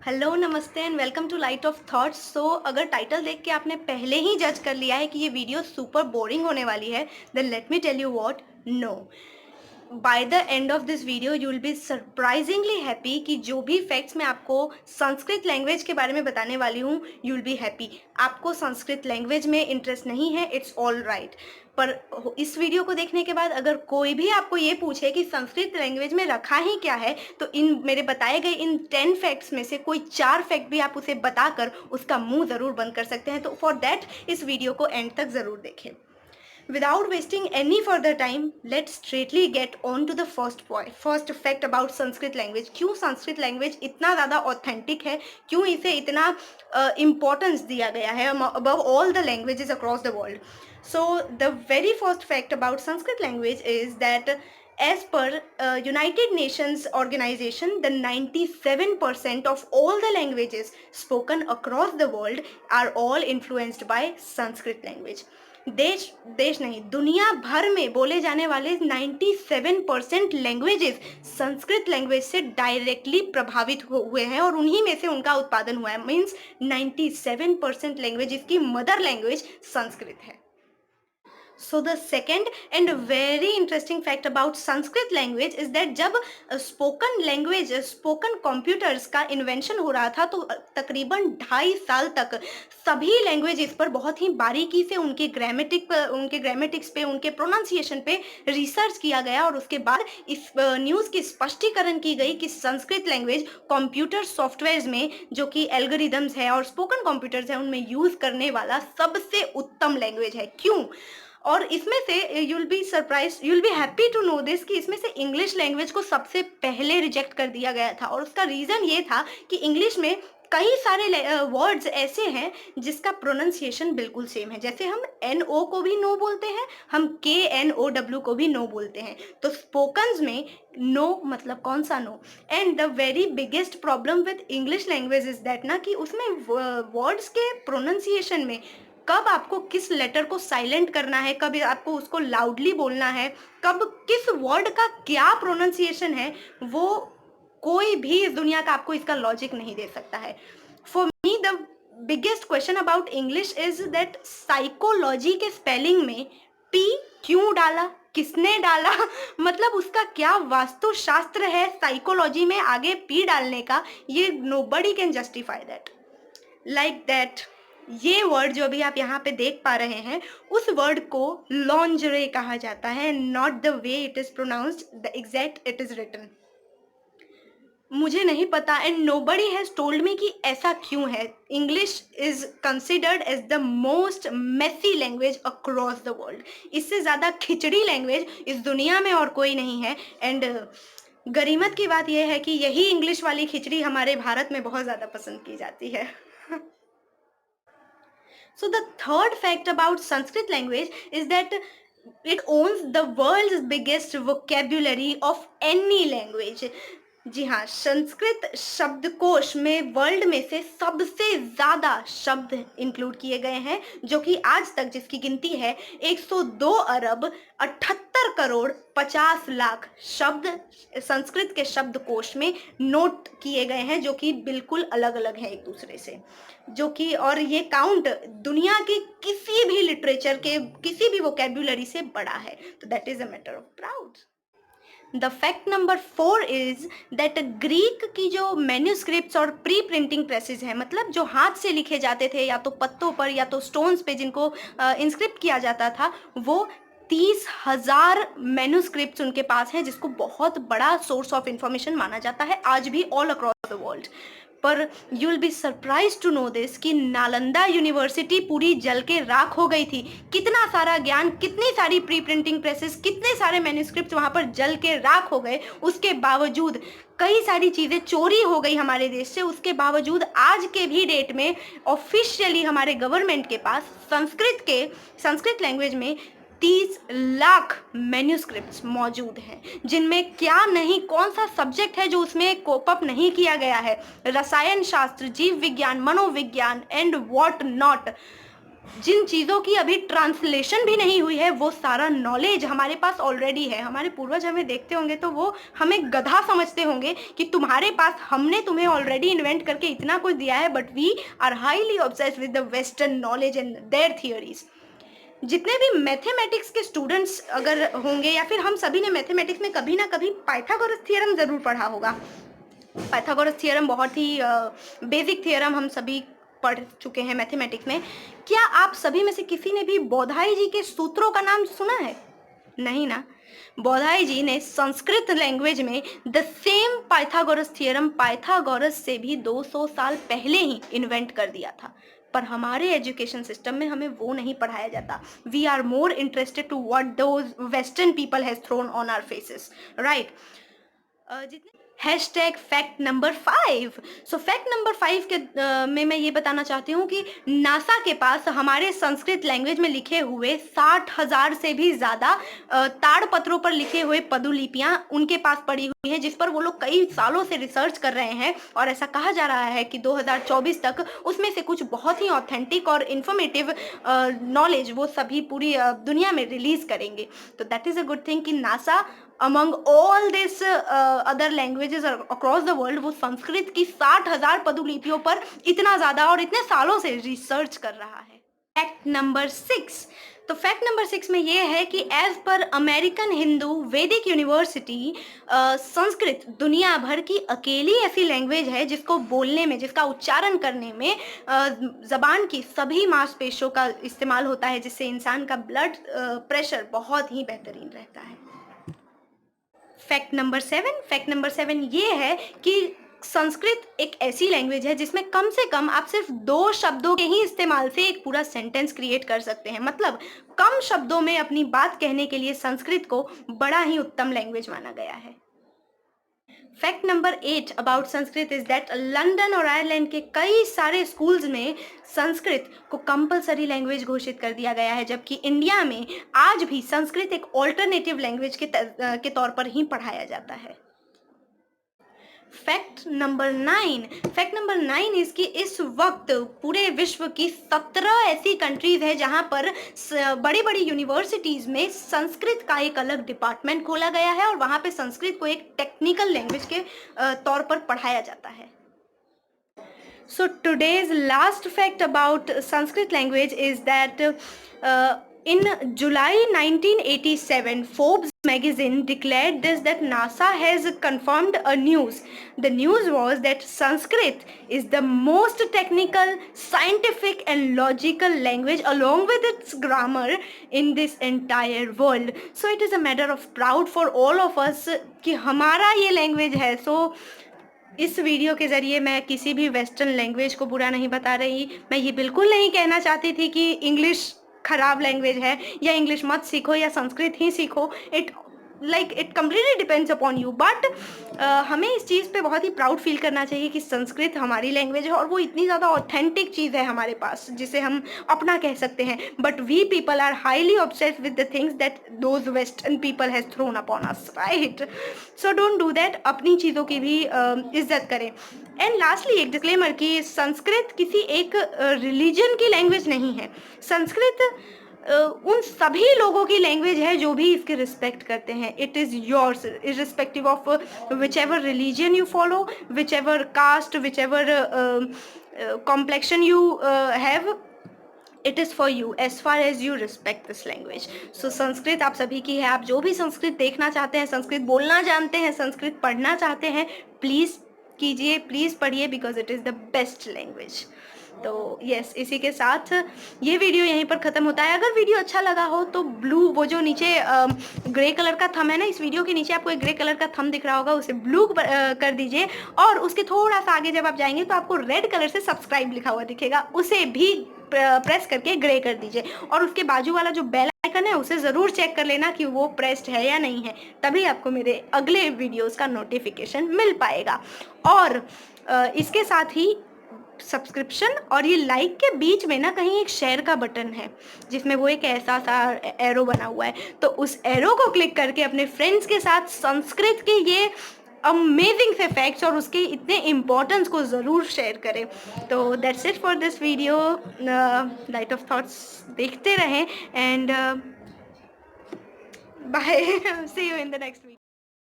Hello namaste and welcome to light of thoughts. So अगर title देख के आपने पहले ही जज कर लिया है कि ये वीडियो सुपर बोरिंग होने वाली है, then let me tell you what, no. By the end of this video you will be surprisingly happy कि जो भी फैक्ट्स मैं आपको संस्कृत लैंग्वेज के बारे में बताने वाली हूँ, यू विल बी हैप्पी। आपको संस्कृत लैंग्वेज में इंटरेस्ट नहीं है, इट्स ऑल राइट। पर इस वीडियो को देखने के बाद अगर कोई भी आपको ये पूछे कि संस्कृत लैंग्वेज में रखा ही क्या है, तो इन मेरे बताए गए इन 10 फैक्ट्स में से कोई 4 फैक्ट भी आप उसे बताकर उसका मुंह ज़रूर बंद कर सकते हैं। तो फॉर दैट इस वीडियो को एंड तक ज़रूर देखें। Without wasting any further time, let's straightly get on to the first point, first fact about Sanskrit language. क्यों संस्कृत लैंग्वेज इतना ज़्यादा ऑथेंटिक है, क्यों इसे इतना इम्पोर्टेंस दिया गया है above all the languages across the world. So the very first fact about Sanskrit language is that as per United Nations organization, the 97% of all the languages spoken across the world are all influenced by Sanskrit language. देश नहीं, दुनिया भर में बोले जाने वाले 97% languages Sanskrit language से directly प्रभावित हुए हैं और उन्हीं में से उनका उत्पादन हुआ है। मीन्स 97% लैंग्वेजेस की मदर लैंग्वेज संस्कृत है। So the second and very interesting fact about Sanskrit language is that जब spoken language, spoken computers का इन्वेंशन हो रहा था, तो तकरीबन 2.5 साल तक सभी लैंग्वेजेस पर बहुत ही बारीकी से उनके ग्रामेटिक्स पे, उनके प्रोनाउंसिएशन पे रिसर्च किया गया और उसके बाद इस न्यूज़ की स्पष्टीकरण की गई कि संस्कृत लैंग्वेज कंप्यूटर सॉफ्टवेयर्स में, जो कि एल्गोरिदम्स है और स्पोकन कंप्यूटर्स है, उनमें यूज़ करने वाला सबसे उत्तम लैंग्वेज है। क्यों? और इसमें से you will be surprise, you will be happy to know this कि इसमें से इंग्लिश लैंग्वेज को सबसे पहले रिजेक्ट कर दिया गया था। और उसका रीज़न ये था कि इंग्लिश में कई सारे वर्ड्स ऐसे हैं जिसका प्रोनाउंसिएशन बिल्कुल सेम है। जैसे हम NO को भी नो बोलते हैं, हम KNOW को भी नो बोलते हैं। तो स्पोकन्स में नो मतलब कौन सा no. And the very biggest problem with English language is that ना कि उसमें वर्ड्स के प्रोनाउंसिएशन में कब आपको किस लेटर को साइलेंट करना है, कब आपको उसको लाउडली बोलना है, कब किस वर्ड का क्या प्रोनाउंसिएशन है, वो कोई भी इस दुनिया का आपको इसका लॉजिक नहीं दे सकता है। For me the biggest question about English is that psychology के स्पेलिंग में पी क्यों डाला, किसने डाला मतलब उसका क्या वास्तुशास्त्र है साइकोलॉजी में आगे पी डालने का, ये nobody can justify that. Like that ये वर्ड जो अभी आप यहाँ पे देख पा रहे हैं, उस वर्ड को लॉन्जरे कहा जाता है, not the way it is pronounced, the exact it is written. मुझे नहीं पता and nobody has told me कि ऐसा क्यों है। English is considered as the most messy language across the world. इससे ज़्यादा खिचड़ी लैंग्वेज इस दुनिया में और कोई नहीं है। एंड गरीमत की बात यह है कि यही इंग्लिश वाली खिचड़ी हमारे भारत में बहुत ज़्यादा पसंद की जाती है। So the third fact about Sanskrit language is that it owns the world's biggest vocabulary of any language. जी हाँ, संस्कृत शब्दकोश में वर्ल्ड में से सबसे ज़्यादा शब्द इंक्लूड किए गए हैं, जो कि आज तक जिसकी गिनती है 102 अरब 78 करोड़ 50 लाख शब्द संस्कृत के शब्दकोश में नोट किए गए हैं, जो कि बिल्कुल अलग अलग है एक दूसरे से, जो कि और ये काउंट दुनिया के किसी भी लिटरेचर के किसी भी वोकेबुलरी से बड़ा है। तो that is a matter of proud. The fact number 4 is that Greek की जो मैन्यूस्क्रिप्ट्स और प्री प्रिंटिंग प्रेसेस हैं, मतलब जो हाथ से लिखे जाते थे या तो पत्तों पर या तो स्टोन्स पे जिनको इंस्क्रिप्ट किया जाता था, वो 30,000 मैन्यूस्क्रिप्ट्स उनके पास हैं, जिसको बहुत बड़ा सोर्स ऑफ इंफॉर्मेशन माना जाता है आज भी ऑल अक्रॉस द वर्ल्ड। पर you will be surprise to know this कि नालंदा यूनिवर्सिटी पूरी जल के राख हो गई थी। कितना सारा ज्ञान, कितनी सारी प्री प्रिंटिंग प्रेसेस, कितने सारे मैन्यूस्क्रिप्ट वहाँ पर जल के राख हो गए। उसके बावजूद कई सारी चीज़ें चोरी हो गई हमारे देश से, उसके बावजूद आज के भी डेट में ऑफिशियली हमारे गवर्नमेंट के पास संस्कृत लैंग्वेज में 30 लाख मैन्यूस्क्रिप्ट्स मौजूद हैं, जिनमें क्या नहीं, कौन सा सब्जेक्ट है जो उसमें कोप अप नहीं किया गया है। रसायन शास्त्र, जीव विज्ञान, मनोविज्ञान एंड व्हाट नॉट, जिन चीज़ों की अभी ट्रांसलेशन भी नहीं हुई है, वो सारा नॉलेज हमारे पास ऑलरेडी है। हमारे पूर्वज हमें देखते होंगे तो वो हमें गधा समझते होंगे कि तुम्हारे पास, हमने तुम्हें ऑलरेडी इन्वेंट करके इतना कुछ दिया है, but we are highly obsessed with the western knowledge and their theories. जितने भी मैथमेटिक्स के स्टूडेंट्स अगर होंगे, या फिर हम सभी ने मैथमेटिक्स में कभी ना कभी पाइथागोरस थ्योरम ज़रूर पढ़ा होगा। पाइथागोरस थ्योरम बहुत ही बेसिक थ्योरम हम सभी पढ़ चुके हैं मैथमेटिक्स में। क्या आप सभी में से किसी ने भी बौधाई जी के सूत्रों का नाम सुना है? नहीं ना। बौधाई जी ने संस्कृत लैंग्वेज में the same Pythagoras theorem Pythagoras से भी 200 साल पहले ही इन्वेंट कर दिया था, पर हमारे एजुकेशन सिस्टम में हमें वो नहीं पढ़ाया जाता। We are more interested to what those western people has thrown on our faces, right. जितने hashtag fact number 5। So fact number 5 के में मैं ये बताना चाहती हूँ कि नासा के पास हमारे संस्कृत लैंग्वेज में लिखे हुए 60,000 से भी ज़्यादा ताड़पत्रों पर लिखे हुए पदुलिपियाँ उनके पास पड़ी हुई हैं, जिस पर वो लोग कई सालों से रिसर्च कर रहे हैं। और ऐसा कहा जा रहा है कि 2024 तक उसमें से कुछ बहुत ही ऑथेंटिक और इन्फॉर्मेटिव नॉलेज वो सभी पूरी दुनिया में रिलीज़ करेंगे। तो that is a good thing कि NASA among all this other languages across the world वो संस्कृत की 60,000 पदुलिपियों पर इतना ज़्यादा और इतने सालों से रिसर्च कर रहा है। Fact number 6। तो फैक्ट नंबर 6 में ये है कि एज पर अमेरिकन हिंदू वैदिक यूनिवर्सिटी, संस्कृत दुनिया भर की अकेली ऐसी लैंग्वेज है जिसको बोलने में, जिसका उच्चारण करने में ज़बान की सभी मांसपेशियों का इस्तेमाल होता है, जिससे इंसान का ब्लड प्रेशर बहुत ही बेहतरीन रहता है। फैक्ट नंबर 7 ये है कि संस्कृत एक ऐसी लैंग्वेज है जिसमें कम से कम आप सिर्फ 2 शब्दों के ही इस्तेमाल से एक पूरा सेंटेंस क्रिएट कर सकते हैं। मतलब कम शब्दों में अपनी बात कहने के लिए संस्कृत को बड़ा ही उत्तम लैंग्वेज माना गया है। Fact number 8 about Sanskrit is that London और आयरलैंड के कई सारे स्कूल्स में संस्कृत को कंपलसरी लैंग्वेज घोषित कर दिया गया है, जबकि इंडिया में आज भी संस्कृत एक ऑल्टरनेटिव लैंग्वेज के तौर पर ही पढ़ाया जाता है। फैक्ट नंबर 9 इज कि इस वक्त पूरे विश्व की 17 ऐसी कंट्रीज है जहां पर बड़ी बड़ी यूनिवर्सिटीज़ में संस्कृत का एक अलग डिपार्टमेंट खोला गया है और वहां पे संस्कृत को एक टेक्निकल लैंग्वेज के तौर पर पढ़ाया जाता है। So today's last fact about Sanskrit language is that in July 1987, Forbes magazine declared this, that NASA has confirmed a news. The news was that Sanskrit is the most technical, scientific and logical language along with its grammar in this entire world. So it is a matter of proud for all of us कि हमारा ये language है। So इस video के ज़रिए मैं किसी भी वेस्टर्न लैंग्वेज को बुरा नहीं बता रही। मैं ये बिल्कुल नहीं कहना चाहती थी कि इंग्लिश ख़राब लैंग्वेज है या इंग्लिश मत सीखो या संस्कृत ही सीखो। It completely depends upon you, but हमें इस चीज़ पे बहुत ही प्राउड फील करना चाहिए कि संस्कृत हमारी लैंग्वेज है और वो इतनी ज़्यादा ऑथेंटिक चीज़ है हमारे पास जिसे हम अपना कह सकते हैं। But we people are highly obsessed with the things that those western people has thrown upon us, right. So don't do that. अपनी चीज़ों की भी इज्जत करें। एंड लास्टली एक डिस्क्लेमर कि संस्कृत किसी एक रिलीजन की लैंग्वेज नहीं है। संस्कृत उन सभी लोगों की लैंग्वेज है जो भी इसके रिस्पेक्ट करते हैं। It is yours irrespective of whichever religion you follow, whichever caste, whichever complexion you have, it is for you as far as you respect this language. So Sanskrit आप सभी की है। आप जो भी संस्कृत देखना चाहते हैं, संस्कृत बोलना जानते हैं, संस्कृत पढ़ना चाहते हैं, प्लीज़ कीजिए, प्लीज़ पढ़िए, because it is the best language. तो यस, इसी के साथ ये वीडियो यहीं पर ख़त्म होता है। अगर वीडियो अच्छा लगा हो तो ब्लू, वो जो नीचे ग्रे कलर का थंब है ना, इस वीडियो के नीचे आपको एक ग्रे कलर का थंब दिख रहा होगा, उसे ब्लू कर दीजिए। और उसके थोड़ा सा आगे जब आप जाएंगे तो आपको रेड कलर से सब्सक्राइब लिखा हुआ दिखेगा, उसे भी प्रेस करके ग्रे कर दीजिए। और उसके बाजू वाला जो बेल आइकन है उसे ज़रूर चेक कर लेना कि वो प्रेस्ड है या नहीं है, तभी आपको मेरे अगले वीडियोज़ का नोटिफिकेशन मिल पाएगा। और इसके साथ ही सब्सक्रिप्शन और ये लाइक के बीच में ना कहीं एक शेयर का बटन है जिसमें वो एक ऐसा सा एरो बना हुआ है, तो उस एरो को क्लिक करके अपने फ्रेंड्स के साथ संस्कृत के ये अमेजिंग से फैक्ट्स और उसके इतने इम्पोर्टेंस को ज़रूर शेयर करें। तो that's it for this video. Light of thoughts देखते रहें and bye. See you in the next video.